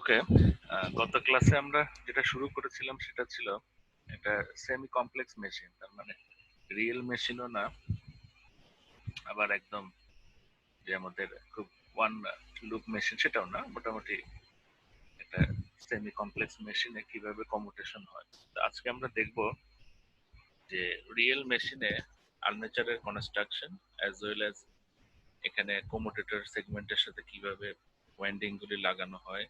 ওকে, গত ক্লাসে আমরা যেটা শুরু করেছিলাম সেটা ছিল এটা সেমি কমপ্লেক্স মেশিন, তার মানে রিয়েল মেশিনও না, আবার একদম যে আমাদের খুব ওয়ান লুপ মেশিন সেটাও না, মোটামুটি এটা সেমি কমপ্লেক্স মেশিনে কিভাবে কমিউটেশন হয়। তো আজকে আমরা দেখব যে রিয়েল মেশিনে আর্মেচারের কনস্ট্রাকশন অ্যাজ ওয়েল অ্যাজ এখানে কমিউটেটর সেগমেন্টের সাথে কিভাবে ওয়াইন্ডিং গুলি লাগানো হয়,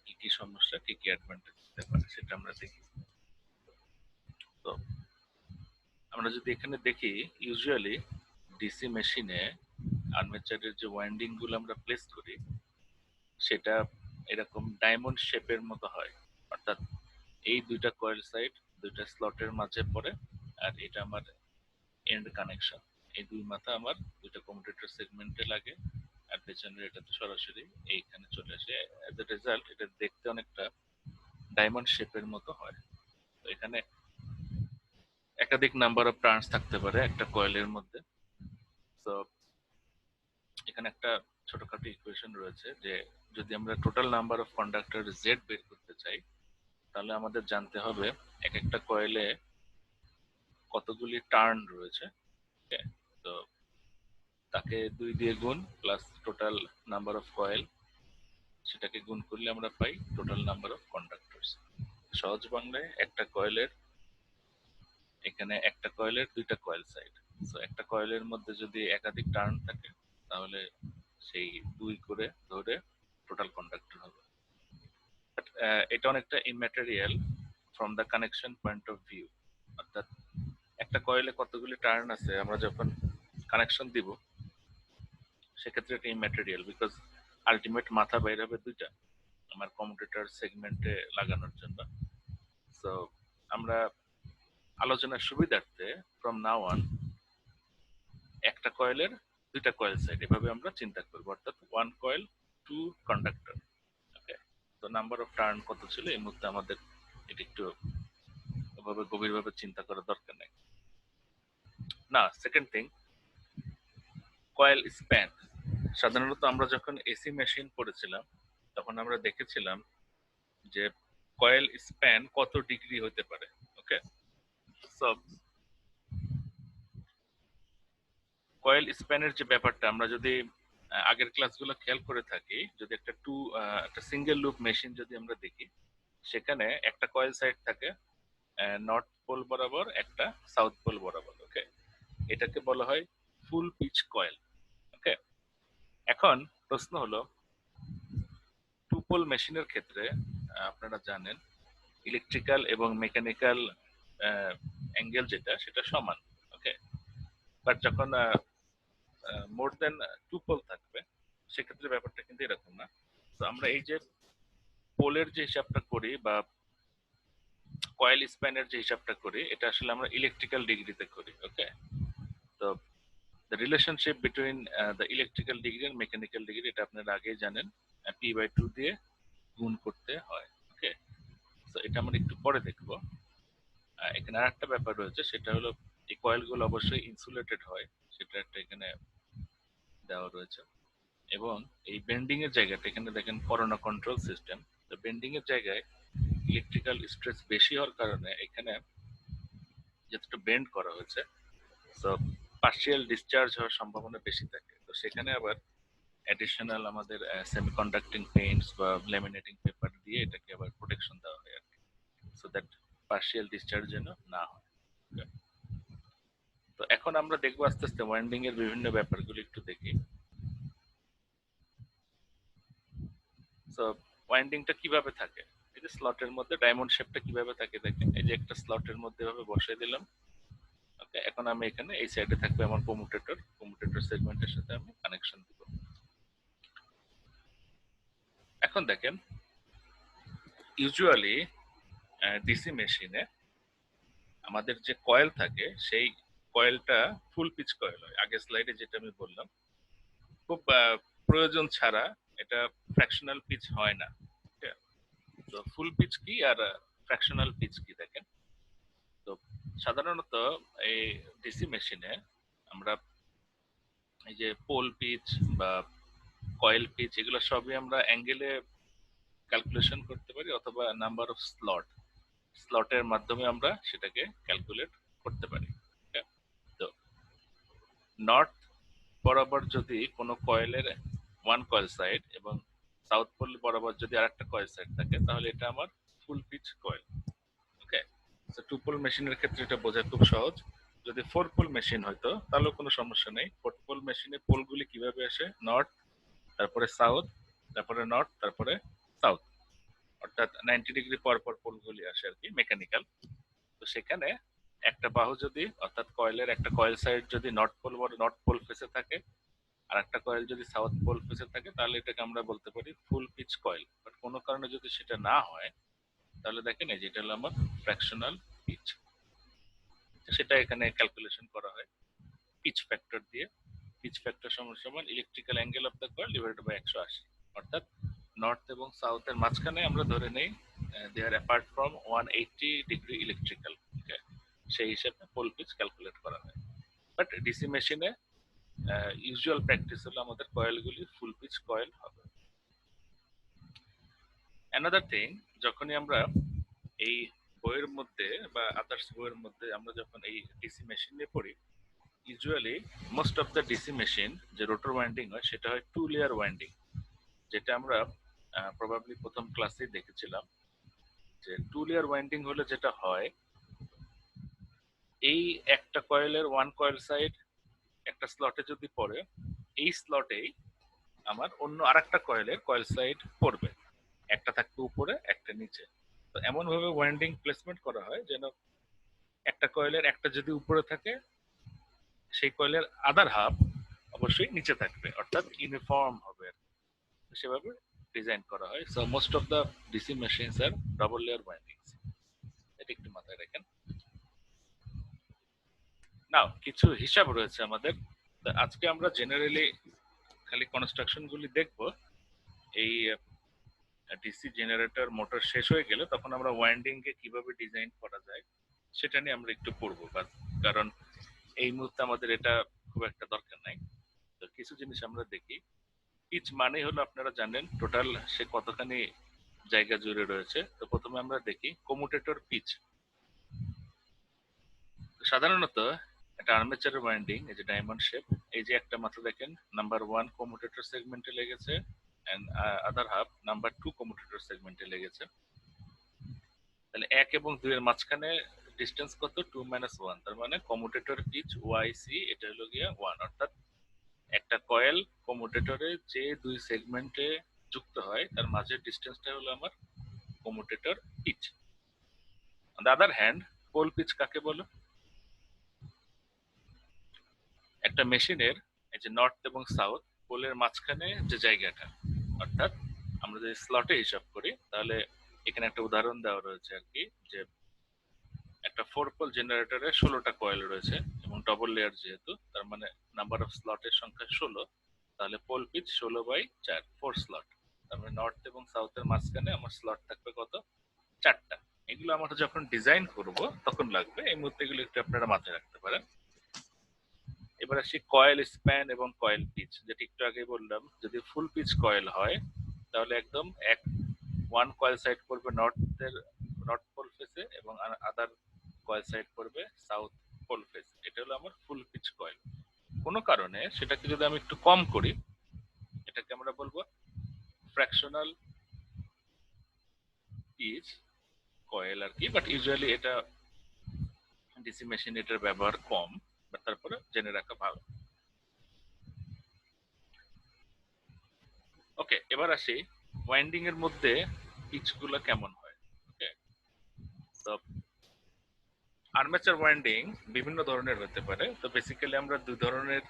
কি কি সমস্যা কি কি অ্যাডভান্টেজ হতে পারে সেটা আমরা দেখি। তো আমরা যদি এখানে দেখি, ইউজুয়ালি ডিসি মেশিনে আর্মেচারের যে ওয়াইন্ডিং গুলো আমরা প্লেস করি সেটা এরকম ডায়মন্ড শেপের মতো হয়, অর্থাৎ এই দুইটা কয়েল সাইড দুইটা স্লটের মাঝে পড়ে, আর এটা আমার এন্ড কানেকশন। এই দুই মাথা আমার দুইটা কমিউটেটর সেগমেন্টে লাগে, আর পেছনের এটা তো সরাসরি এইখানে চলে আসে। অ্যাজ এ রেজাল্ট এটা দেখতে অনেকটা ডায়মন্ড শেপের মতো হয়। তো এখানে একাধিক নাম্বার অফ টার্নস থাকতে পারে একটা কয়েলের মধ্যে। তো এখানে একটা ছোটখাটো ইকুয়েশন রয়েছে যে যদি আমরা total number of conductor Z বের করতে চাই, তাহলে আমাদের জানতে হবে এক একটা কয়েলে কতগুলি টার্ন রয়েছে। তো তাকে 2 দিয়ে গুণ plus total number of coil, সেটাকে গুণ করলে আমরা পাই টোটাল নাম্বার অফ কন্ডাক্টরস। সহজ বাংলায় একটা কয়েলের, এখানে একটা কয়েলের দুইটা কয়েল সাইড, তো একটা কয়েলের মধ্যে যদি একাধিক টার্ন থাকে তাহলে সেই 2 করে ধরে টোটাল কন্ডাক্টর হবে। এটা অনেকটা immaterial from the connection point of view, অর্থাৎ একটা কয়েলে কতগুলি টার্ন আছে আমরা যখন কানেকশন দিব সেক্ষেত্রে এটা ইম্যাটেরিয়াল, বিকজ আলটিমেট মাথা বাইর হবে দুইটা আমার কমিউটেটর সেগমেন্টে লাগানোর জন্য। সো আমরা আলোচনার সুবিধার্থে ফ্রম নাও অন একটা কয়েলের দুইটা কয়েল সাইড এভাবে আমরা চিন্তা করবো, অর্থাৎ ওয়ান কয়েল টু কন্ডাক্টর। ওকে, তো নাম্বার অফ টার্ন কত ছিল এই মুহূর্তে আমাদের এটা একটু ওভাবে গভীরভাবে চিন্তা করার দরকার নেই। না, সেকেন্ড থিং, কয়েল স্প্যান। সাধারণত আমরা যখন এসি মেশিন পড়েছিলাম তখন আমরা দেখেছিলাম যে কয়েল স্প্যান কত ডিগ্রি হতে পারে। ওকে, সো কয়েল স্প্যানের যে ব্যাপারটা আমরা যদি আগের ক্লাসগুলো খেয়াল করে থাকি, যদি একটা সিঙ্গেল লুপ মেশিন যদি আমরা দেখি, সেখানে একটা কয়েল সাইড থাকে নর্থ পোল বরাবর, একটা সাউথ পোল বরাবর। ওকে, এটাকে বলা হয় ফুল পিচ কয়েল। ওকে, এখন প্রশ্ন হলো টু পোল মেশিনের ক্ষেত্রে আপনারা জানেন ইলেকট্রিক্যাল এবং মেকানিক্যাল অ্যাঙ্গেল যেটা সেটা সমান। ওকে, বাট যখন মোর দেন টু পোল থাকবে সেক্ষেত্রে ব্যাপারটা কিন্তু এরকম না। তো আমরা এই যে পোলের যে হিসাবটা করি বা কয়েল স্প্যানের যে হিসাবটা করি এটা আসলে আমরা ইলেকট্রিক্যাল ডিগ্রিতে করি। ওকে, তো the relationship between the electrical degree and mechanical degree এটা আপনারা আগেই জানেন, P/2 দিয়ে গুণ করতে হয়। ওকে, তো এটা আমরা একটু পরে দেখবো। এখানে আর একটা ব্যাপার রয়েছে, সেটা হলো এই কয়েলগুলো অবশ্যই ইনসুলেটেড হয়, সেটা একটা এখানে দেওয়া রয়েছে। এবং এই বেন্ডিং এর জায়গাটা এখানে দেখেন করোনা কন্ট্রোল সিস্টেম, তো বেন্ডিং এর জায়গায় ইলেকট্রিক্যাল স্ট্রেস বেশি হওয়ার কারণে এখানে যতটা বেন্ড করা হয়েছে, তো পার্শিয়াল ডিসচার্জ হওয়ার সম্ভাবনা বেশি থাকে। তো সেখানে আবার অ্যাডিশনাল আমাদের সেমিকন্ডাক্টিং পেইন্টস বা ল্যামিনেটিং পেপার দিয়ে এটাকে আবার প্রোটেকশন দেওয়া হয় আর কি, সো দ্যাট পার্শিয়াল ডিসচার্জ যেন না হয়। তো এখন আমরা দেখবো আস্তে আস্তে ওয়াইন্ডিং এর বিভিন্ন ব্যাপারগুলো একটু দেখি। সো ওয়াইন্ডিংটা কিভাবে থাকে, এই যে স্লটের মধ্যে ডায়মন্ড শেপটা কিভাবে থাকে দেখেন, এই যে একটা স্লটের মধ্যে এভাবে বসিয়ে দিলাম। ওকে, এখন আমি এখানে এই সাইডে থাকবে আমার কমিউটেটর সেগমেন্টের সাথে আমি কানেকশন দিব। এখন দেখেন ইউজুয়ালি ডিসি মেশিনে আমাদের যে কয়েল থাকে সেই কয়েলটা ফুল পিচ কয়েল হয়। আগের স্লাইডে যেটা আমি বললাম, খুব প্রয়োজন ছাড়া এটা ফ্র্যাকশনাল পিচ হয় না। তো ফুল পিচ কি আর ফ্র্যাকশনাল পিচ কি দেখেন। তো সাধারণত এই ডিসি মেশিনে আমরা এই যে পোল পিচ বা কয়েল পিচ এগুলো সবই আমরা অ্যাঙ্গেলে ক্যালকুলেশন করতে পারি, অথবা নাম্বার অফ স্লটের মাধ্যমে আমরা সেটাকে ক্যালকুলেট করতে পারি। তো নর্থ বরাবর যদি কোনো কয়েলের ওয়ান কয়েল সাইড এবং সাউথ পোল বরাবর যদি আরেকটা কয়েল সাইড থাকে, তাহলে এটা আমার ফুল পিচ কয়েল। ওকে, টু পোল মেশিনের ক্ষেত্রে এটা বোঝা খুব সহজ। যদি ফোর পোল মেশিন হয়তো তাহলেও কোনো সমস্যা নেই। ফোর পোল মেশিনে পোলগুলি কিভাবে আসে, নর্থ, তারপরে সাউথ, তারপরে নর্থ, তারপরে সাউথ, অর্থাৎ 90 ডিগ্রি পর পর পোলগুলি আসে আর কি, মেকানিক্যাল। তো সেখানে একটা বাহু যদি, অর্থাৎ কয়েলের একটা কয়েল সাইড যদি নর্থ পোল ফেসে থাকে, আর একটা কয়েল যদি সাউথ পোল ফেসে থাকে, তাহলে এটাকে আমরা বলতে পারি ফুল পিচ কয়েল। বাট কোনো কারণে যদি সেটা না হয়, তাহলে দেখেন এই যেটা হলো আমার ফ্র্যাকশনাল পিচ। সেটা এখানে ক্যালকুলেশন করা হয় পিচ ফ্যাক্টর দিয়ে। পিচ ফ্যাক্টর সমান সমান electrical angle of the coil divided by 180, অর্থাৎ নর্থ এবং সাউথের মাঝখানে আমরা ধরে নেই they are apart from 180 degree electrical. সেই হিসেবে পোল পিচ ক্যালকুলেট করা হয়। বাট ডিসি মেশিনে ইউজুয়াল প্র্যাকটিস হলো আমাদের কয়েলগুলি ফুল পিচ কয়েল হবে। অ্যানাদার থিং, যখনই আমরা এই বইয়ের মধ্যে বা আদার্স বইয়ের মধ্যে আমরা যখন এই ডিসি মেশিন নিয়ে পড়ি, usually most of the DC machine যে রোটর ওয়াইন্ডিং হয় সেটা হয় 2 লেয়ার ওয়াইন্ডিং, যেটা আমরা প্রবাবলি প্রথম ক্লাসেই দেখেছিলাম। যে 2 লেয়ার ওয়াইন্ডিং হলে যেটা হয়, এই একটা কয়েলের ওয়ান কয়েল সাইড একটা স্লটে যদি পড়ে, এই স্লটেই আমার অন্য আরেকটা কয়েলের কয়েল সাইড পড়বে, একটা থাকবে উপরে একটা নিচে। তো এমন ভাবে ওয়াইন্ডিং প্লেসমেন্ট করা হয় যেন একটা কয়েলের একটা যদি উপরে থাকে, সেই কয়েলের আদার হাফ অবশ্যই নিচে থাকবে, অর্থাৎ ইউনিফর্ম হবে। সেভাবে ডিজাইন করা হয়। So most of the DC machines are double layer windings, এটা একটু মাথায় রাখেন। নাও কিছু হিসাব রয়েছে আমাদের। আজকে আমরা জেনারেলি খালি কনস্ট্রাকশন গুলি দেখবো। এই ডিসি জেনারেটর মোটর শেষ হয়ে গেলে তখন আমরা ওয়াইন্ডিং কে কিভাবে ডিজাইন করা যায় সেটা নিয়ে আমরা একটু পড়বো, কারণ এই মুহূর্তে আমাদের এটা খুব একটা দরকার নাই। তো কিছু জিনিস আমরা দেখি। পিচ মানে হলো, আপনারা জানেন টোটাল সে কতখানি জায়গা জুড়ে রয়েছে। তো প্রথমে আমরা দেখি কমুটেটর পিচ। সাধারণত একটা আর্মেচারের ওয়াইন্ডিং, এই যে ডায়মন্ড শেপ, এই যে একটা মাথা দেখেন নাম্বার 1 কমুটেটর সেগমেন্টে লেগেছে, এন্ড আদার হাফ নাম্বার 2 কমুটেটর সেগমেন্টে লেগেছে। তাহলে 1 এবং 2 এর মাঝখানে ডিসটেন্স কত, 2 - 1, তার মানে কমুটেটর পিচ ওয়াইসি এটা হলো গিয়া 1, অর্থাৎ একটা কয়েল কমুটেটরে যে দুই সেগমেন্টে যুক্ত হয় তার মাঝের ডিসটেন্সটা হলো আমার commutator pitch. On the other hand, pole pitch কাকে বলো? একটা মেশিনের এই যে নর্থ এবং সাউথ পোলের মাঝখানে যে জায়গাটা, অর্থাৎ আমরা যদি স্লটে হিসাব করি, তাহলে এখানে একটা উদাহরণ দেওয়া রয়েছে আর কি, যে একটা 4 পোল জেনারেটরে 16টা কয়েল রয়েছে এবং ডবল লেয়ার যেহেতু, তার মানে নাম্বার অফ স্লটের সংখ্যা 16, তাহলে পোল পিচ 16/4, 4 স্লট। তার মানে নর্থ এবং সাউথের মাঝখানে আমার স্লট থাকবে কত, 4টা। এগুলো আমরা যখন ডিজাইন করব তখন লাগবে, এই মুহূর্তে এগুলো একটু আপনারা মাথায় রাখতে পারেন। এবার আসি কয়েল স্প্যান এবং কয়েল পিচ, যেটা একটু আগে বললাম। যদি ফুল পিচ কয়েল হয় তাহলে একদম ওয়ান কয়েল সাইড পড়বে নর্থ পোল ফেসে এবং আদার কয়েল সাইড পড়বে সাউথ পোল ফেস। এটা হলো আমার ফুল পিচ কয়েল। কোনো কারণে সেটাকে যদি আমি একটু কম করি, এটাকে আমরা বলবো ফ্র্যাকশনাল পিচ কয়েল আর কি। বাট ইউজুয়ালি এটা ডিসি মেশিন এটার ব্যবহার কম, বাট তারপরে জেনে রাখা ভালো। ওকে, এবার আসি ওয়াইন্ডিং এর মধ্যে পিচ গুলো কেমন হয়। ওকে, তো আর্মেচার ওয়াইন্ডিং বিভিন্ন ধরনের হতে পারে। তো বেসিক্যালি আমরা দুই ধরনের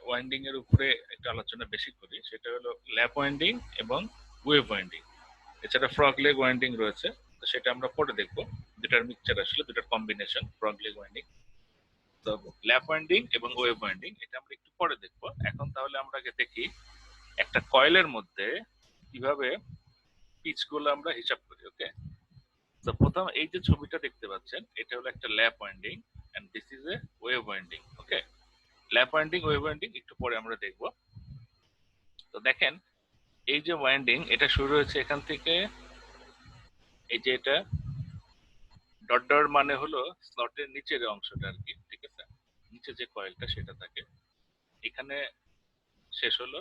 ওয়াইন্ডিং এর উপরে একটু আলোচনা বেশি করি, সেটা হলো ল্যাপ ওয়াইন্ডিং এবং ওয়েভ ওয়াইন্ডিং। এছাড়া ফ্রগ লেগ ওয়াইন্ডিং রয়েছে, তো সেটা আমরা পরে দেখবো। দুটার মিক্সচার আসলে, দুটার কম্বিনেশন ফ্রগ লেগ ওয়াইন্ডিং। তো ল্যাপ ওয়াইন্ডিং এবং ওয়েভ ওয়াইন্ডিং এটা আমরা একটু পরে দেখবো। এখন তাহলে আমরা আগে দেখি একটা কয়েলের মধ্যে কিভাবে পিচ গুলো আমরা হিসাব করি। ওকে, তো প্রথম এই যে ছবিটা দেখতে পাচ্ছেন, এটা হলো একটা lap winding and this is a wave winding. Okay, lap winding wave winding একটু পরে আমরা দেখব। তো দেখেন এই যে ওয়াইন্ডিং, এটা শুরু হয়েছে এখান থেকে, এই যে এটা ডট ডট মানে হলো স্লটের নিচের অংশটা আর কি, ঠিক আছে, নিচে যে কয়েলটা সেটা থাকে, এখানে শেষ হলো,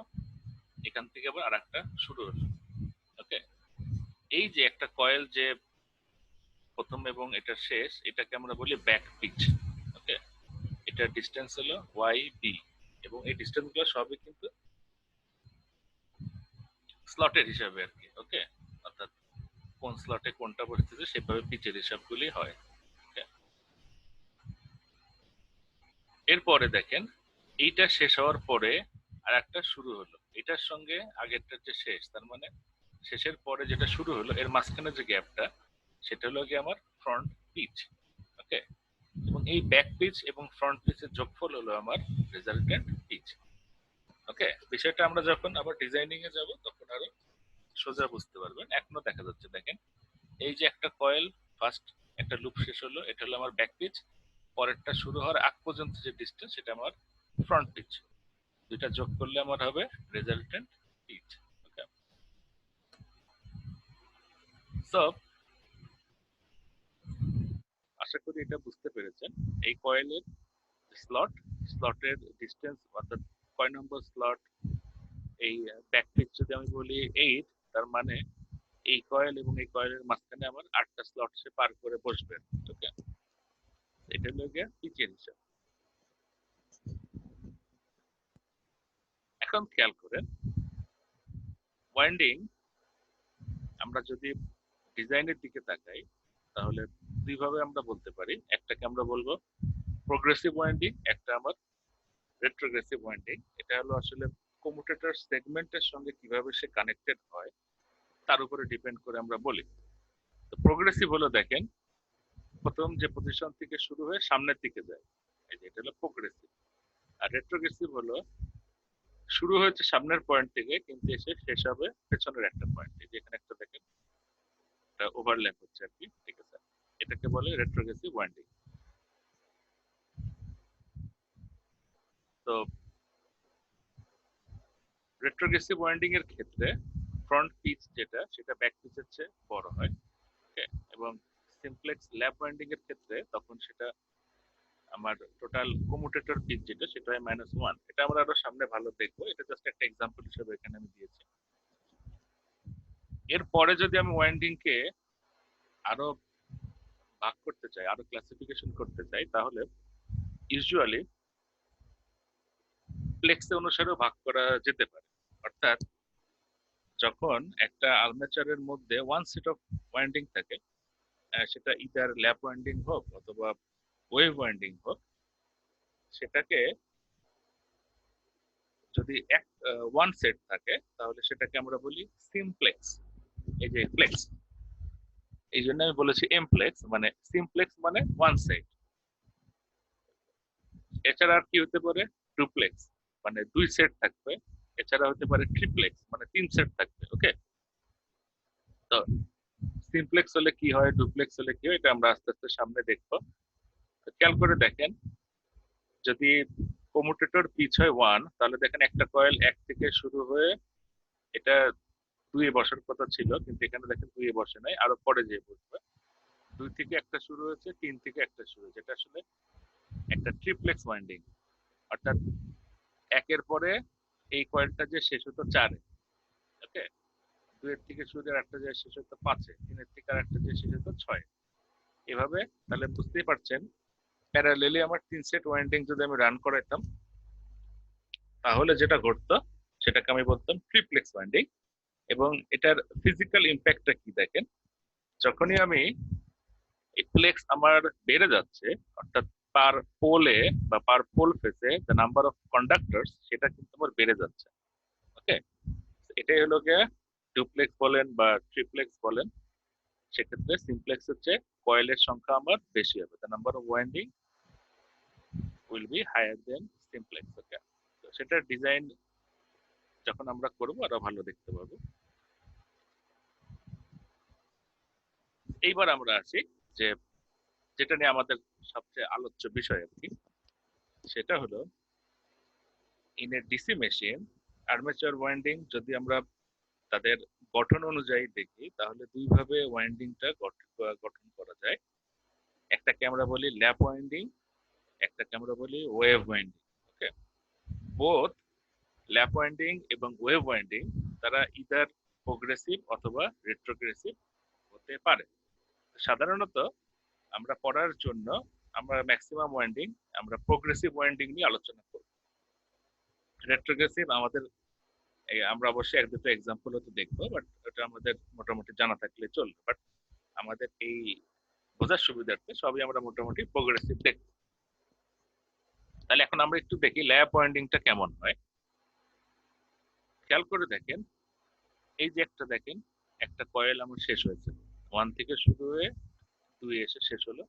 এখান থেকে আবার আরেকটা শুরু হলো। ওকে, এই যে একটা কয়েল যে প্রথম এবং এটা শেষ, এটাকে আমরা বলি ব্যাক পিচ। ওকে, এটার ডিস্টেন্স হলো ওয়াই বি, এবং এই ডিস্টেন্স গুলো সবই কিন্তু স্লটের হিসাবে আর কি। ওকে, অর্থাৎ কোন স্লটে কোনটা বসতেছে সেভাবে পিচের হিসাবগুলি হয়। Okay? এরপরে দেখেন, এইটা শেষ হওয়ার পরে আর একটা শুরু হলো, এটার সঙ্গে আগেরটার যে শেষ, তার মানে শেষের পরে যেটা শুরু হলো এর মাঝখানে যে গ্যাপটা, সেটা হলো গিয়ে আমার ফ্রন্ট পিচ। ওকে, এবং এই ব্যাক পিচ এবং ফ্রন্ট পিচের যোগফল হলো আমার রেজাল্টেন্ট পিচ। ওকে, বিষয়টা আমরা যখন আবার ডিজাইনিং এ যাব তখন আরো সোজা বুঝতে পারবেন। এখনো দেখা যাচ্ছে, দেখেন এই যে একটা কয়েল, ফার্স্ট একটা লুপ শেষ হলো, এটা হলো আমার ব্যাক পিচ, পরেরটা শুরু হওয়ার আগ পর্যন্ত যে ডিস্টেন্স সেটা আমার ফ্রন্ট পিচ, দুইটা যোগ করলে আমার হবে রেজাল্টেন্ট পিচ। ওকে, সো আশা করি এটা বুঝতে পেরেছেন। এই কয়েলের স্লট, স্লটের ডিস্টেন্স অর্থাৎ কয় নম্বর স্লট, এই ব্যাক পিচ যদি আমি বলি 8, তার মানে এই কয়েল এবং এই কয়েলের মাঝখানে আমার 8টা স্লট সে পার করে বসবে। ওকে, এটা হলো গিয়ে পিচের হিসাব। এখন খেয়াল করেন, ওয়াইন্ডিং আমরা যদি ডিজাইনের দিকে তাকাই তাহলে দুইভাবে আমরা বলতে পারি, একটাকে আমরা বলবো প্রোগ্রেসিভ ওয়াইন্ডিং, একটা আমার রেট্রোগ্রেসিভ ওয়াইন্ডিং। এটা হলো আসলে কমিউটেটর সেগমেন্টের সঙ্গে কিভাবে সে কানেক্টেড হয় তার উপরে ডিপেন্ড করে আমরা বলি। তো প্রোগ্রেসিভ হলো, দেখেন প্রথম যে পজিশন থেকে শুরু হয়ে সামনের দিকে যায়, এই যে এটা হলো প্রোগ্রেসিভ। আর রেট্রোগ্রেসিভ হলো শুরু হয়েছে সামনের পয়েন্ট থেকে কিন্তু এসে শেষ হবে পেছনের একটা পয়েন্ট, এই যে এখানে একটা দেখেন একটা ওভারল্যাপ হচ্ছে আর কি, ঠিক আছে, এটাকে বলে রেট্রোগ্রেসিভ ওয়াইন্ডিং। তো রেট্রোগ্রেসিভ ওয়াইন্ডিং এর ক্ষেত্রে ফ্রন্ট পিচ যেটা, সেটা ব্যাক পিচের চেয়ে বড় হয়। ওকে, এবং সিমপ্লেক্স ল্যাপ ওয়াইন্ডিং এর ক্ষেত্রে তখন সেটা আমার টোটাল কমিউটেটর পিচ যেটা, সেটা হয় -1। এটা আমরা আরো সামনে ভালো দেখবো, এটা জাস্ট একটা এক্সাম্পল হিসেবে এখানে আমি দিয়েছি। এরপরে যদি আমি ওয়াইন্ডিং কে আরো ভাগ করতে চাই, আরো ক্লাসিফিকেশন করতে চাই, তাহলে ইউজুয়ালি প্লেক্স অনুসারেও ভাগ করা যেতে পারে। অর্থাৎ যখন একটা আর্মেচারের মধ্যে ওয়ান সেট অফ ওয়াইন্ডিং থাকে, সেটা ইদার ল্যাপ ওয়াইন্ডিং হোক অথবা ওয়েভ ওয়াইন্ডিং হোক, সেটাকে যদি এক ওয়ান সেট থাকে তাহলে সেটাকে আমরা বলি সিমপ্লেক্স। এই যে প্লেক্স, এই জন্য আমি বলেছি এমপ্লেক্স, মানে সিমপ্লেক্স মানে ওয়ান সেট। এছাড়া আর কি হতে পারে, ডুপ্লেক্স মানে দুই সেট থাকবে। এছাড়া হতে পারে ট্রিপ্লেক্স মানে তিন সেট থাকবে। ওকে, তো সিমপ্লেক্স হলে কি হয়, ডুপ্লেক্স হলে কি হয়, এটা আমরা আস্তে আস্তে সামনে দেখবো। খেয়াল করে দেখেন, যদি কমিউটেটর পিচ হয় 1, তাহলে দেখেন একটা কয়েল 1 থেকে শুরু হয়ে এটা 2 এ বসার কথা ছিল, কিন্তু এখানে দেখেন 2 এ বসে নাই, আরো পরে যেয়ে বসবে। 2 থেকে একটা শুরু হয়েছে, 3 থেকে একটা শুরু হয়েছে, এটা আসলে একটা ট্রিপ্লেক্স ওয়াইন্ডিং। অর্থাৎ একের পরে এই কয়েলটা যে শেষ হতো 4-এ। ওকে, 2 এর থেকে শুরু করে একটা যে শেষ হতো 5-এ, 3 এর থেকে আর একটা যে শেষ হতো 6-এ। এভাবে তাহলে বুঝতেই পারছেন, প্যারালেলি আমার 3 সেট ওয়াইন্ডিং যদি আমি রান করাইতাম তাহলে যেটা ঘটতো সেটাকে আমি বলতাম ট্রিপ্লেক্স ওয়াইন্ডিং। এবং এটার ফিজিক্যাল ইম্প্যাক্টটা কি দেখেন, যখনই আমি এই প্লেক্স আমার বেড়ে যাচ্ছে, অর্থাৎ পার পোলে বা পার পোল ফেসে দ্য নাম্বার অফ কন্ডাক্টরস সেটা কিন্তু আমার বেড়ে যাচ্ছে। ওকে, এটাই হলো গিয়ে ডুপ্লেক্স বলেন বা ট্রিপ্লেক্স বলেন, সেক্ষেত্রে সিমপ্লেক্স হচ্ছে কয়েলের সংখ্যা আমার বেশি হবে, the number of winding will be higher than simplex. Okay, তো সেটার ডিজাইন যখন আমরা করবো আরো ভালো দেখতে পাবো। এইবার আমরা আসি যে যেটা নিয়ে আমাদের সবচেয়ে আলোচ্য বিষয় আর কি, সেটা হলো in a DC machine armature winding যদি আমরা তাদের গঠন অনুযায়ী দেখি, তাহলে দুইভাবে ওয়াইন্ডিংটা গঠন করা যায়। একটাকে আমরা বলি ল্যাপ ওয়াইন্ডিং, একটাকে আমরা বলি ওয়েভ ওয়াইন্ডিং। ওকে, বোথ ল্যাপ ওয়াইন্ডিং এবং ওয়েভ ওয়াইন্ডিং তারা ইদার প্রোগ্রেসিভ অথবা রেট্রোগ্রেসিভ হতে পারে। সাধারণত আমরা পড়ার জন্য আমরা ম্যাক্সিমাম ওয়াইন্ডিং আমরা প্রোগ্রেসিভ ওয়াইন্ডিং নিয়ে আলোচনা করব। রেট্রোগ্রেসিভ আমাদের আমরা অবশ্যই এক দুটো এক্সাম্পল হতে দেখবো, বাট ওটা আমাদের মোটামুটি জানা থাকলে চলবে। বাট আমাদের এই বোঝার সুবিধার্থে সবই আমরা মোটামুটি প্রোগ্রেসিভ দেখবো। তাহলে এখন আমরা একটু দেখি ল্যাপ ওয়াইন্ডিংটা কেমন হয়। খেয়াল করে দেখেন, এই যে একটা দেখেন, একটা কয়েল আমার শেষ হয়েছে, 1 থেকে শুরু হয়ে 2 এসে শেষ হলো।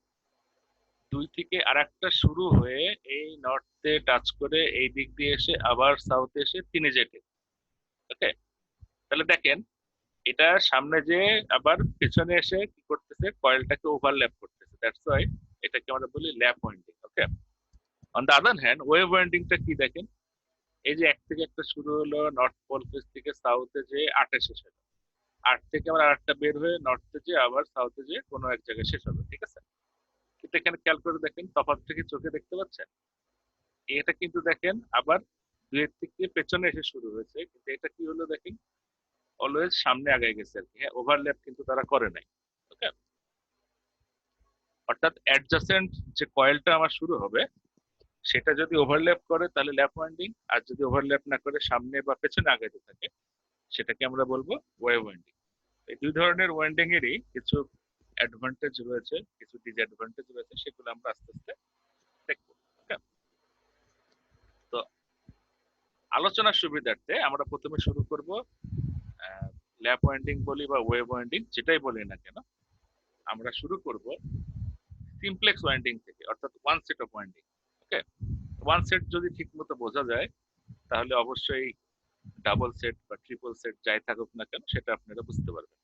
2 থেকে আরেকটা শুরু হয়ে এই নর্থে টাচ করে এই দিক দিয়ে এসে আবার সাউথে এসে 3 যেতে। ওকে, তাহলে দেখেন এটা সামনে যে আবার পেছনে এসে কি করতেছে, কয়েলটাকে ওভারল্যাপ করতেছে। দ্যাটস ওয়াই এটাকে আমরা বলি lap winding. Okay, on the other hand wave ওয়াইন্ডিংটা কি দেখেন, এই যে এক থেকে একটা শুরু হলো, নর্থ পোল ফেস থেকে সাউথে যে 8 শেষ হলো, 8 থেকে আবার আরেকটা বের হয়ে নর্থে যে আবার সাউথে যে কোনো এক জায়গায় শেষ হবে। ঠিক আছে, কিন্তু এখানে খেয়াল করে দেখেন তফাৎটা কি চোখে দেখতে পাচ্ছেন? এটা কিন্তু দেখেন আবার 2 এর থেকে পেছনে এসে শুরু হয়েছে, কিন্তু এটা কি হলো দেখেন, অলওয়েজ সামনে আগায় গেছে আর কি। হ্যাঁ, ওভারল্যাপ কিন্তু তারা করে নাই। ওকে, অর্থাৎ অ্যাডজাসেন্ট যে কয়েলটা আমার শুরু হবে সেটা যদি ওভারল্যাপ করে তাহলে ল্যাপ ওয়াইন্ডিং, আর যদি ওভারল্যাপ না করে সামনে বা পেছনে আগাইতে থাকে সেটাকে আমরা বলবো ওয়েভ ওয়াইন্ডিং। এই দুই ধরনের ওয়াইন্ডিং এরই কিছু অ্যাডভান্টেজ রয়েছে, কিছু ডিসঅ্যাডভান্টেজ রয়েছে, সেগুলো আমরা আস্তে আস্তে দেখবো। ওকে, তো আলোচনার সুবিধার্থে আমরা প্রথমে শুরু করব ল্যাপ ওয়াইন্ডিং বলি বা ওয়েভ ওয়াইন্ডিং যেটাই বলি না কেন, আমরা শুরু করব সিমপ্লেক্স ওয়াইন্ডিং থেকে, অর্থাৎ one set of winding. Okay, one set যদি ঠিক মতো বোঝা যায় তাহলে অবশ্যই ডাবল সেট বা ট্রিপল সেট যাই থাকুক না কেন সেটা আপনারা বুঝতে পারবেন।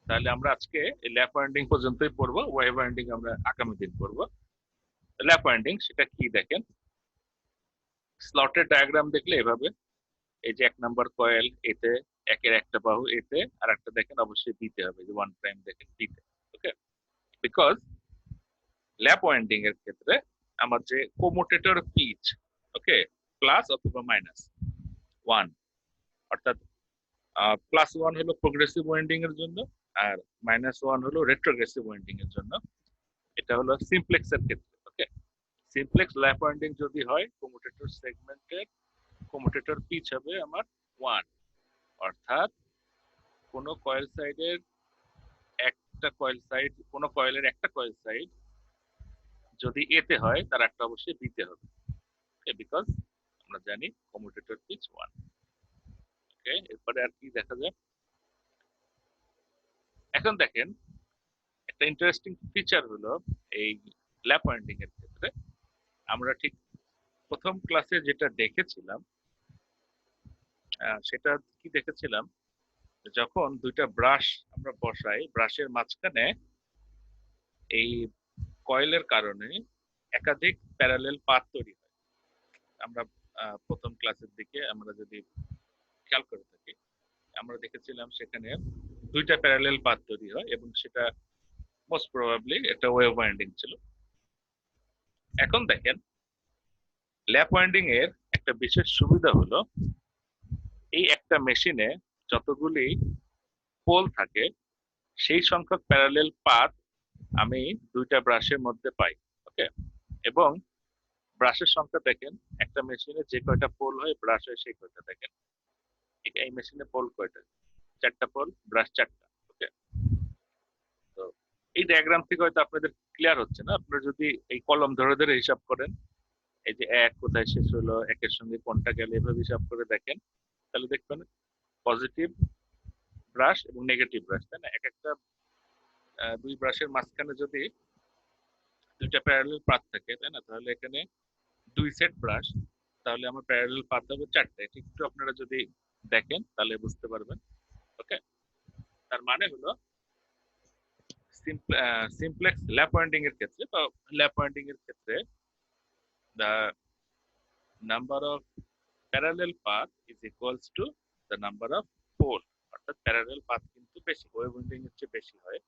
তাহলে আমরা আজকে এই ল্যাপ ওয়াইন্ডিং পর্যন্তই পড়বো, ওয়েভ ওয়াইন্ডিং আমরা আগামী দিন পড়বো। ল্যাপ ওয়াইন্ডিং সেটা কি দেখেন, স্লটের ডায়াগ্রাম দেখলে এভাবে, এই যে 1 নাম্বার কয়েল এতে, একের একটা বাহু এতে, আর একটা দেখেন অবশ্যই দিতে হবে, যে 1 প্রাইম দেখেন দিতে। ওকে, বিকজ ল্যাপ ওয়াইন্ডিং এর ক্ষেত্রে আমার যে কোমুটেটর পিচ, ওকে, প্লাস অথবা মাইনাস 1, অর্থাৎ +1 হলো প্রোগ্রেসিভ ওয়াইন্ডিং এর জন্য, আর -1 হলো রেট্রোগ্রেসিভ ওয়াইন্ডিং এর জন্য। এটা হলো সিমপ্লেক্স এর ক্ষেত্রে। ওকে, সিমপ্লেক্স ল্যাপ ওয়াইন্ডিং যদি হয়, কমিউটেটর সেগমেন্টের কমিউটেটর পিচ হবে আমার 1, অর্থাৎ কোন কয়েল সাইডের একটা কয়েল সাইড, কোন কয়েলের একটা কয়েল সাইড যদি এতে হয় তার একটা অবশ্যই বিতে হবে। ওকে, বিকজ আমরা জানি কমিউটেটর পিচ 1। ওকে, এরপরে আর কি দেখা যায়, এখন দেখেন একটা ইন্টারেস্টিং ফিচার হলো এই ল্যাপ ওয়াইন্ডিং এর ক্ষেত্রে আমরা ঠিক প্রথম ক্লাসে যেটা দেখেছিলাম, সেটা কি দেখেছিলাম, যখন দুইটা ব্রাশ আমরা বসাই, ব্রাশের মাঝখানে এই কয়েলের কারণে একাধিক প্যারালেল পাথ তৈরি হয়। আমরা প্রথম ক্লাসের দিকে আমরা যদি খেয়াল করে থাকি, আমরা দেখেছিলাম সেখানে দুইটা প্যারালেল পাথ তৈরি হয় এবং সেটা মোস্ট প্রবাবলি একটা ওয়েভ ওয়াইন্ডিং ছিল। এখন দেখেন ল্যাপ ওয়াইন্ডিং এর একটা বিশেষ সুবিধা হলো, এই একটা মেশিনে যতগুলি পোল থাকে সেই সংখ্যক প্যারালেল পাথ আমি দুইটা ব্রাশের মধ্যে পাই। ওকে, এবং ব্রাশের সংখ্যা দেখেন, একটা মেশিনে যে কয়টা পোল হয় ব্রাশ হয় সেই কয়টা। দেখেন এই মেশিনে পোল কয়টা, 4টা পোল, ব্রাশ 4টা। ওকে, তো এই ডায়াগ্রাম থেকে হয়তো আপনাদের ক্লিয়ার হচ্ছে না। আপনারা যদি এই কলম ধরে ধরে হিসাব করেন, এই যে 1 কোথায় শেষ হলো, একের সঙ্গে কোনটা গেলে, এভাবে হিসাব করে দেখেন, তাহলে দেখবেন পজিটিভ ব্রাশ এবং নেগেটিভ ব্রাশ, তাই না? এক একটা দুই ব্রাশের মাঝখানে যদি দুইটা প্যারালাল পাথ থাকে, তাই না, তাহলে এখানে 2 সেট ব্রাশ, তাহলে আমার প্যারালাল পাথ হবে 4টা। এটা একটু আপনারা যদি দেখেন তাহলে বুঝতে পারবেন। ওকে, তার মানে হলো সিমপ্লেক্স ল্যাপ ওয়াইন্ডিং এর ক্ষেত্রে বা ল্যাপ ওয়াইন্ডিং এর ক্ষেত্রে the number of parallel path is equals to the number of pole, অর্থাৎ প্যারালাল পাথ কিন্তু বেশি, ওয়েভ উইন্ডিং এর চেয়ে বেশি হয়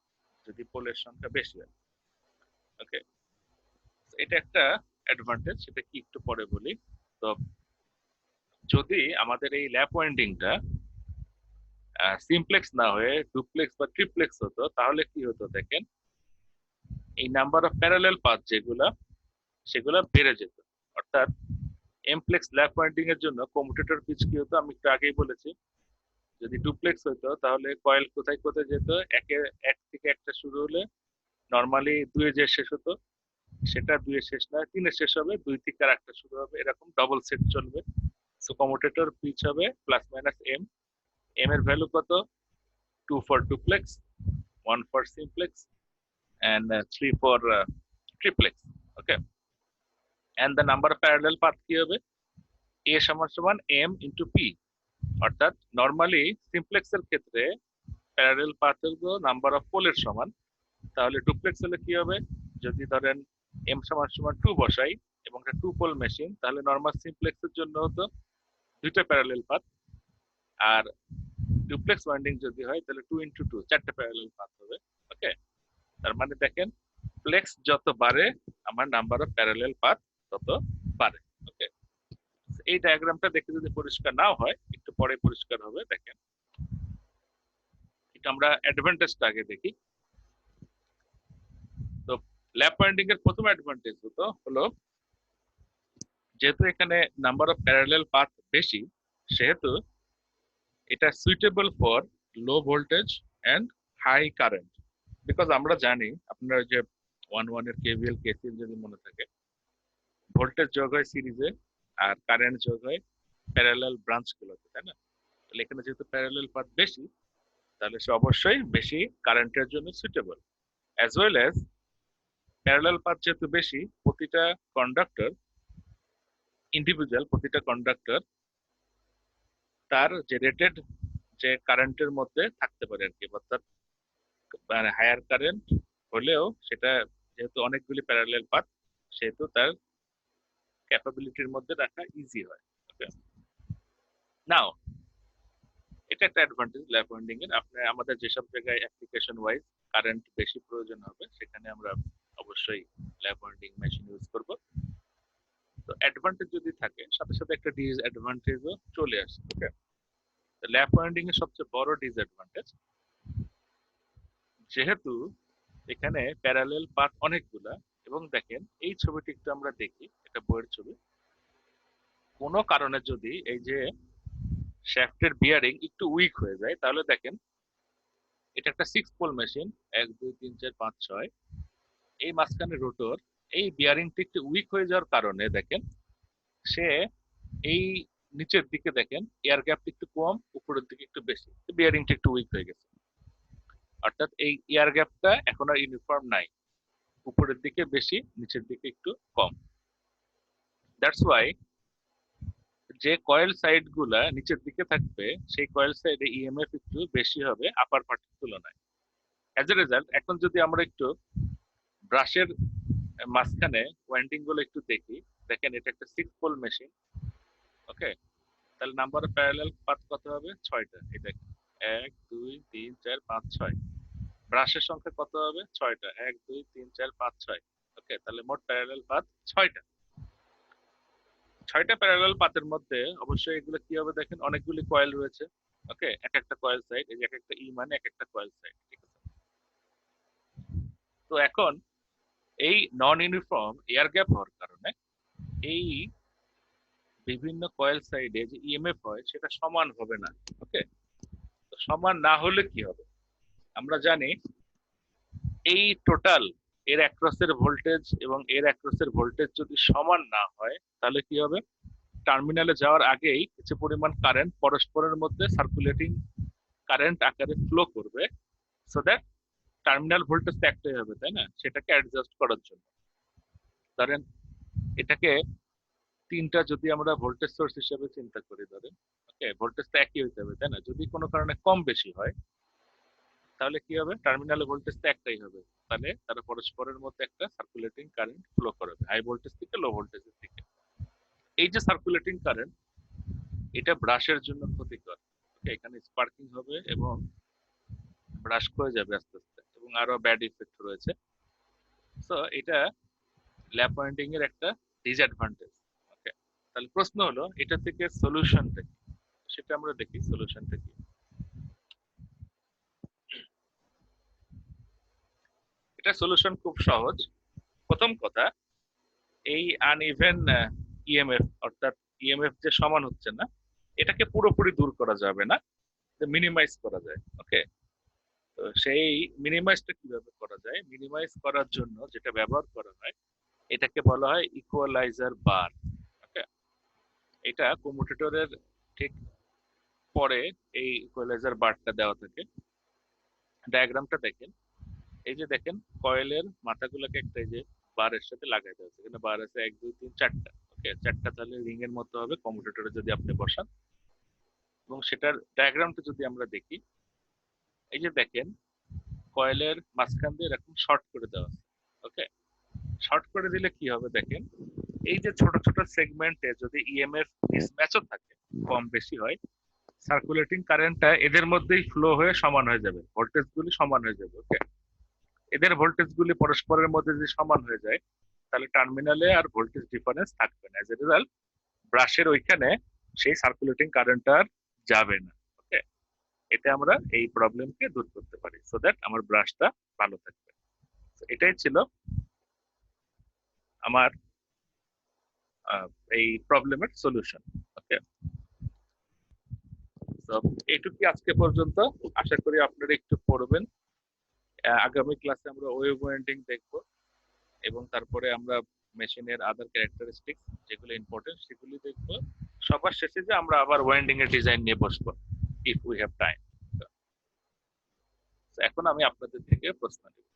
যদি পোলের সংখ্যা বেশি হয়। ওকে, এটা একটা অ্যাডভান্টেজ, সেটা কি একটু পরে বলি। তো যদি আমাদের এই ল্যাপ ওয়াইন্ডিংটা সিমপ্লেক্স না হয়ে ডুপ্লেক্স বা ট্রিপ্লেক্স হতো, তাহলে কি হতো দেখেন, এই নাম্বার অফ প্যারালাল পাথ যেগুলা সেগুলা বেড়ে যেত। অর্থাৎ এমপ্লেক্স ল্যাপ ওয়াইন্ডিং এর জন্য কমিউটেটর পিচ কি হতো আমি একটু আগেই বলেছি, যদি ডুপ্লেক্স হতো তাহলে কয়েল কোথায় কোথায় যেত, এক থেকে একটা শুরু হলে নর্মালি দুয়ে যে শেষ হতো সেটা দুয়ে শেষ না, তিনে শেষ হবে, দুই থেকে আর একটা শুরু হবে, এরকম ডবল সেট চলবে। সো কমিউটেটর পিচ হবে প্লাস মাইনাস এম। এম এর ভ্যালু কত? 2 for duplex, 1 for simplex and 3 for triplex. Okay, and the number of parallel path কি হবে? a সমান সমান m into p, অর্থাৎ নরমালি সিমপ্লেক্স এর ক্ষেত্রে প্যারালাল পাথের নাম্বার অফ পোলের সমান, তাহলে ডুপ্লেক্স হলে কি হবে, যদি ধরেন m সমান সমান 2 বসাই এবং একটা 2 পোল মেশিন, তাহলে নরমাল সিমপ্লেক্স এর জন্য হতো দুইটা প্যারালাল পাথ, আর ডুপ্লেক্স ওয়াইন্ডিং যদি হয় তাহলে 2 into 2 চারটা প্যারালাল পাথ হবে। ওকে, তার মানে দেখেন প্লেক্স যত বাড়ে আমার নাম্বার অফ প্যারালাল পাথ তত বাড়ে। ওকে, এই ডায়াগ্রামটা দেখে যদি পরিষ্কার নাও হয়, একটু পরে পরিষ্কার হবে। দেখেন, এটা আমরা অ্যাডভান্টেজটা আগে দেখি। তো ল্যাপ ওয়াইন্ডিং এর প্রথম অ্যাডভান্টেজ হলো যেহেতু এখানে নাম্বার অফ প্যারালাল পাথ বেশি, সেহেতু এটা suitable for low voltage and high current. Because আমরা জানি আপনারা যে 1 এর কেভিএল কেসিএল যদি মনে থাকে, ভোল্টেজ যোগ হয় সিরিজে আর কারেন্ট যোগ হয় প্যারালাল ব্রাঞ্চ গুলোতে, তাই না? তাহলে এখানে যেহেতু প্যারালাল পাথ বেশি, তাহলে সে অবশ্যই বেশি কারেন্টের জন্য suitable. As well as parallel path যেহেতু বেশি, প্রতিটা কন্ডাক্টর ইন্ডিভিজুয়াল, প্রতিটা কন্ডাক্টর তার যে রেটেড যে কারেন্টের মধ্যে থাকতে পারে আর কি, অর্থাৎ মানে হায়ার কারেন্ট হলেও সেটা যেহেতু অনেকগুলি প্যারালাল পাথ, সেহেতু তার ক্যাপাবিলিটির মধ্যে রাখা ইজি হয়। ওকে, নাও এটা একটা অ্যাডভান্টেজ ল্যাপ ওয়াইন্ডিং এর। আপনার আমাদের যেসব জায়গায় অ্যাপ্লিকেশন ওয়াইজ কারেন্ট বেশি প্রয়োজন হবে, সেখানে আমরা অবশ্যই ল্যাপ ওয়াইন্ডিং মেশিন ইউজ করব। তো অ্যাডভান্টেজ যদি থাকে, সাথে সাথে একটা ডিসঅ্যাডভান্টেজও চলে আসে। ওকে, ল্যাপ ওয়াইন্ডিং এর সবচেয়ে বড় ডিসঅ্যাডভান্টেজ, যেহেতু এখানে প্যারালাল পাথ অনেকগুলা, এবং দেখেন এই ছবিটি একটু আমরা দেখি, এটা বইয়ের ছবি। কোনো কারণে যদি এই যে শ্যাফটের বিয়ারিং একটু উইক হয়ে যায়, তাহলে দেখেন এটা একটা 6 পোল মেশিন, 1 2 3 4 5 6, এই মাঝখানে রোটর, এই বিয়ারিংটি একটু উইক হয়ে যাওয়ার কারণে দেখেন সে এই নিচের দিকে দেখেন এয়ার গ্যাপটা একটু কম, উপরের দিকে একটু বেশি, বিয়ারিংটা একটু উইক হয়ে গেছে। অর্থাৎ এই এয়ার গ্যাপটা এখন আর ইউনিফর্ম নাই, উপরের দিকে বেশি, নিচের দিকে একটু কম। দ্যাটস ওয়াই যে কয়েল সাইড গুলা নিচের দিকে থাকবে, সেই কয়েল সাইডে ইএমএফ একটু বেশি হবে আপার পার্টের তুলনায়। অ্যাজ এ রেজাল্ট, এখন যদি আমরা একটু ব্রাশের মাঝখানে ওয়াইন্ডিং গুলো একটু দেখি, দেখেন এটা একটা 6 পোল মেশিন। ওকে, তাহলে নাম্বার অফ প্যারালাল পাথ কত হবে? 6টা। এই দেখেন 1 2 3 4 5 6, ব্রাশের সংখ্যা কত হবে? 6টা। 1 2 3 4 5 6। ওকে, তাহলে মোট প্যারালাল পাথ 6টা। 6টা প্যারালাল পাথের মধ্যে অবশ্যই এগুলো কি হবে দেখেন, অনেকগুলি কয়েল রয়েছে। ওকে, এক একটা কয়েল সাইড, এই যে এক একটা ই মানে এক একটা কয়েল সাইড, ঠিক আছে? তো এখন এই নন ইউনিফর্ম এয়ার গ্যাপ হওয়ার কারণে এই বিভিন্ন কয়েল সাইডে যে ইএমএফ হয় সেটা সমান হবে না। ওকে, তো সমান না হলে কি হবে? আমরা জানি এই টোটাল এর অ্যাক্রসের ভোল্টেজ এবং এর অ্যাক্রসের ভোল্টেজ যদি সমান না হয়, তাহলে কি হবে? টার্মিনালে যাওয়ার আগেই কিছু পরিমাণ কারেন্ট পরস্পরের মধ্যে সার্কুলেটিং কারেন্ট আকারে ফ্লো করবে, সো দ্যাট টার্মিনাল ভোল্টেজ তো একটাই হবে, তাই না? সেটাকে অ্যাডজাস্ট করার জন্য ধরেন এটাকে তিনটা যদি আমরা ভোল্টেজ সোর্স হিসেবে চিন্তা করি, ধরেন ওকে, ভোল্টেজ তো একই হইতে হবে, তাই না? যদি কোনো কারণে কম বেশি হয়, তাহলে কি হবে? টার্মিনালে ভোল্টেজ তো একটাই হবে, তাহলে তারা পরস্পরের মধ্যে একটা সার্কুলেটিং কারেন্ট ফ্লো করবে হাই ভোল্টেজ থেকে লো ভোল্টেজের দিকে। এই যে সার্কুলেটিং কারেন্ট, এটা ব্রাশের জন্য ক্ষতিকর। এখানে স্পার্কিং হবে এবং ব্রাশ হয়ে যাবে আস্তে আস্তে, এবং আরো ব্যাড ইফেক্ট রয়েছে। সো এটা ল্যাব পয়েন্টিং এর একটা ডিসঅ্যাডভান্টেজ। ওকে, তাহলে প্রশ্ন হলো এটা থেকে সলিউশনটা কি, সেটা আমরা দেখি সলিউশনটা কি। এটা সলিউশন খুব সহজ। প্রথম কথা, এই আনইভেন ইএমএফ, অর্থাৎ ইএমএফ যে সমান হচ্ছে না, এটাকে পুরোপুরি দূর করা যাবে না, মিনিমাইজ করা যায়। ওকে, তো সেই মিনিমাইজটা কিভাবে করা যায়? মিনিমাইজ করার জন্য যেটা ব্যবহার করা হয় এটাকে বলা হয় ইকুয়ালাইজার বার। ওকে, এটা কম্যুটেটরের ঠিক পরে এই ইকুয়ালাইজার বারটা দেওয়া থাকে। ডায়াগ্রামটা দেখেন, এই যে দেখেন কয়েলের মাথাগুলোকে একটা এই যে বারের সাথে লাগাই দেওয়া আছে, এখানে বার আছে 1 2 3 4টা। ওকে, 4টা তাহলে রিং এর মতো হবে কম্পিউটারে যদি আপনি বসান। এবং সেটার ডায়াগ্রামটা যদি আমরা দেখি, এই যে দেখেন কয়েলের মাঝখান দিয়ে এরকম শর্ট করে দেওয়া আছে। ওকে, শর্ট করে দিলে কি হবে দেখেন, এই যে ছোট ছোট সেগমেন্টে যদি ইএমএফ মিসম্যাচও থাকে, কম বেশি হয়, সার্কুলেটিং কারেন্টটা এদের মধ্যেই ফ্লো হয়ে সমান হয়ে যাবে, ভোল্টেজ গুলি সমান হয়ে যাবে। ওকে, এদের ভোল্টেজ গুলি পরস্পরের মধ্যে যদি সমান হয়ে যায়, তাহলে টার্মিনালে আর ভোল্টেজ ডিফারেন্স থাকবে না। এজ এ রেজাল্ট ব্রাশের ওইখানে সেই সার্কুলেটিং কারেন্ট আর যাবে না। ওকে, এতে আমরা এই প্রবলেমকে দূর করতে পারি, সো দ্যাট আমার ব্রাশটা ভালো থাকবে। এটাই ছিল আমার এই প্রবলেমের সলিউশন। ওকে, তো এইটুকুই আজকে পর্যন্ত। আশা করি আপনারা একটু পড়বেন। আগামী ক্লাসে আমরা ওয়েভ ওয়াইন্ডিং দেখব, এবং তারপরে আমরা মেশিনের আদার ক্যারেক্টারিস্টিক্স যেগুলো ইম্পর্টেন্ট সেগুলি দেখবো। সবার শেষে যে আমরা আবার ওয়াইন্ডিং এর ডিজাইন নিয়ে বসবো, ইফ উই হ্যাভ টাইম। এখন আমি আপনাদের থেকে প্রশ্ন নিব।